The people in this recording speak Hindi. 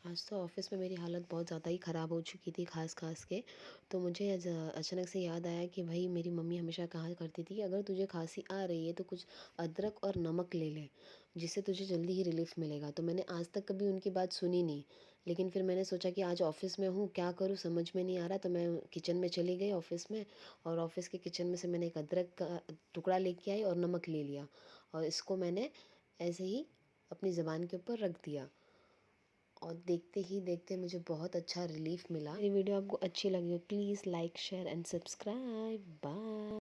आज तो ऑफ़िस में मेरी हालत बहुत ज़्यादा ही ख़राब हो चुकी थी खाँस-खाँस के। तो मुझे अचानक से याद आया कि भई मेरी मम्मी हमेशा कहा करती थी, अगर तुझे खाँसी आ रही है तो कुछ अदरक और नमक ले ले, जिससे तुझे जल्दी ही रिलीफ़ मिलेगा। तो मैंने आज तक कभी उनकी बात सुनी नहीं। लेकिन फिर मैंने सोचा कि आज ऑफ़िस में हूँ, क्या करूँ समझ में नहीं आ रहा, तो मैं किचन में चली गई ऑफ़िस में, और ऑफ़िस के किचन में से मैंने एक अदरक का टुकड़ा लेके आई और नमक ले लिया, और इसको मैंने ऐसे ही अपनी ज़ुबान के ऊपर रख दिया, और देखते ही देखते मुझे बहुत अच्छा रिलीफ मिला। मेरी वीडियो आपको अच्छी लगी हो, please like share and subscribe. Bye.